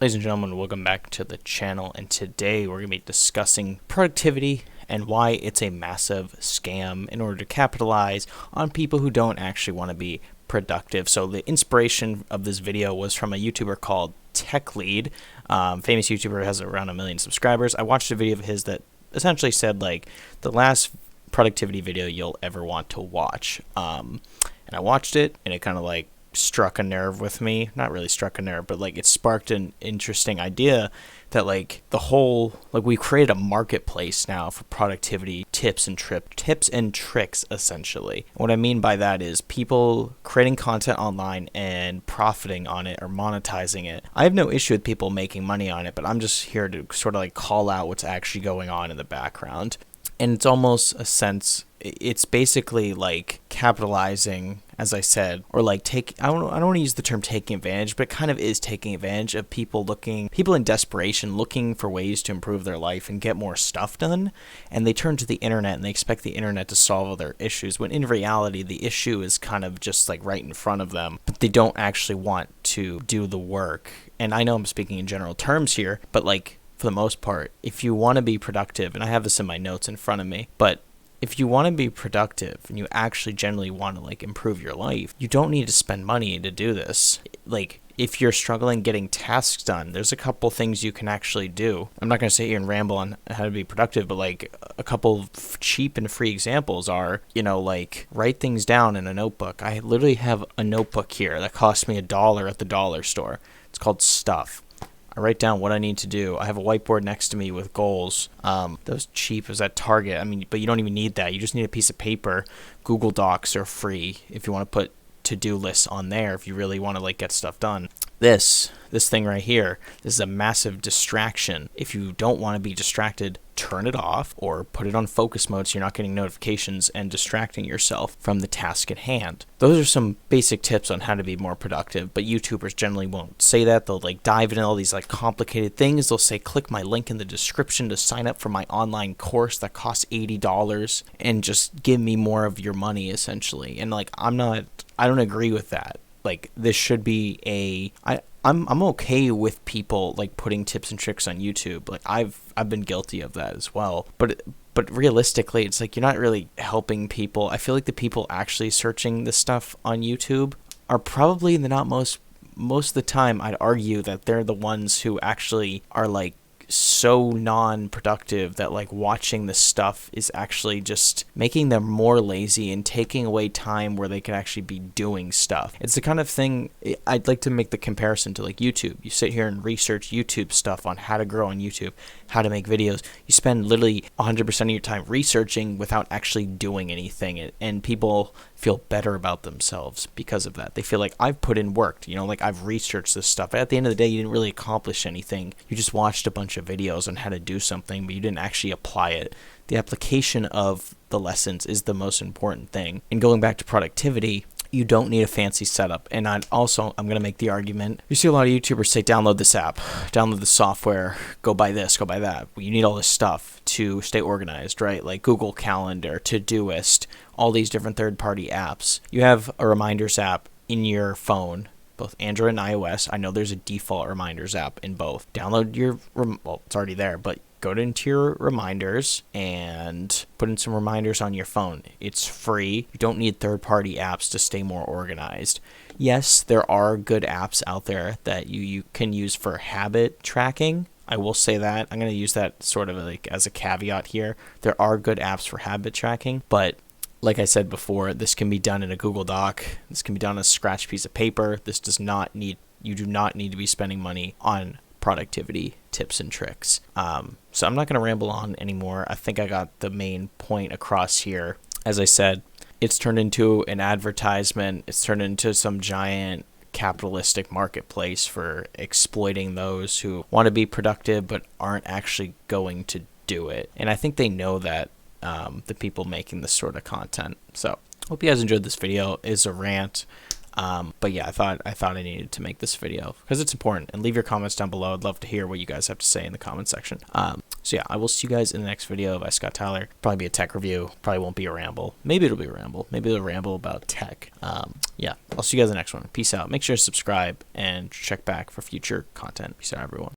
Ladies and gentlemen, welcome back to the channel, and today we're going to be discussing productivity and why it's a massive scam in order to capitalize on people who don't actually want to be productive. So the inspiration of this video was from a YouTuber called TechLead. Famous YouTuber, has around 1 million subscribers. I watched a video of his that essentially said like the last productivity video you'll ever want to watch. And I watched it, and it kind of like struck a nerve with me. Not really struck a nerve, but like it sparked an interesting idea that like the whole, like we created a marketplace now for productivity tips and tricks essentially. What I mean by that is people creating content online and profiting on it or monetizing it. I have no issue with people making money on it, but I'm just here to sort of like call out what's actually going on in the background. And it's almost a sense, it's basically like capitalizing, as I said, or like I don't want to use the term taking advantage, but it kind of is taking advantage of people in desperation, looking for ways to improve their life and get more stuff done. And they turn to the internet and they expect the internet to solve all their issues, when in reality, the issue is kind of just like right in front of them, but they don't actually want to do the work. And I know I'm speaking in general terms here, but like, for the most part, if you want to be productive, and I have this in my notes in front of me, but if you want to be productive and you actually generally want to like improve your life, you don't need to spend money to do this. Like if you're struggling getting tasks done, there's a couple things you can actually do. I'm not going to sit here and ramble on how to be productive, but like a couple of cheap and free examples are, like write things down in a notebook. I literally have a notebook here that cost me $1 at the dollar store. It's called Stuff. I write down what I need to do. I have a whiteboard next to me with goals. Those cheap as at Target. I mean, but you don't even need that. You just need a piece of paper. Google Docs are free if you want to put to-do lists on there if you really want to like get stuff done. This thing right here, this is a massive distraction. If you don't want to be distracted, turn it off or put it on focus mode so you're not getting notifications and distracting yourself from the task at hand. Those are some basic tips on how to be more productive, but YouTubers generally won't say that. They'll like dive into all these like complicated things. They'll say, click my link in the description to sign up for my online course that costs $80 and just give me more of your money essentially. And like, I don't agree with that. Like this should be I'm okay with people like putting tips and tricks on YouTube. Like I've been guilty of that as well. But realistically, it's like you're not really helping people. I feel like the people actually searching this stuff on YouTube are probably most of the time, I'd argue that they're the ones who actually are like so non-productive that like watching this stuff is actually just making them more lazy and taking away time where they could actually be doing stuff. It's the kind of thing I'd like to make the comparison to like YouTube. You sit here and research YouTube stuff on how to grow on YouTube, how to make videos. You spend literally 100% of your time researching without actually doing anything, and people feel better about themselves because of that. They feel like I've put in work, like I've researched this stuff. But at the end of the day, you didn't really accomplish anything. You just watched a bunch of videos on how to do something, but you didn't actually apply it. The application of the lessons is the most important thing. And going back to productivity, you don't need a fancy setup. And I'm going to make the argument. You see a lot of YouTubers say, download this app, download the software, go buy this, go buy that. You need all this stuff to stay organized, right? Like Google Calendar, Todoist, all these different third-party apps. You have a reminders app in your phone, both Android and iOS. I know there's a default reminders app in both. Download it's already there, but go into your reminders and put in some reminders on your phone. It's free. You don't need third-party apps to stay more organized. Yes, there are good apps out there that you can use for habit tracking. I will say that. I'm going to use that sort of like as a caveat here. There are good apps for habit tracking, but like I said before, this can be done in a Google Doc. This can be done on a scratch piece of paper. You do not need to be spending money on productivity tips and tricks. So I'm not going to ramble on anymore. I think I got the main point across here. As I said, it's turned into an advertisement. It's turned into some giant capitalistic marketplace for exploiting those who want to be productive but aren't actually going to do it. And I think they know that, the people making this sort of content. So hope you guys enjoyed this video. It's a rant. But yeah, I thought I needed to make this video because it's important, and leave your comments down below. I'd love to hear what you guys have to say in the comment section. So yeah, I will see you guys in the next video by Scott Tyler. Probably be a tech review. Probably won't be a ramble. Maybe it'll be a ramble. Maybe it'll ramble about tech. Yeah, I'll see you guys in the next one. Peace out. Make sure to subscribe and check back for future content. Peace out, everyone.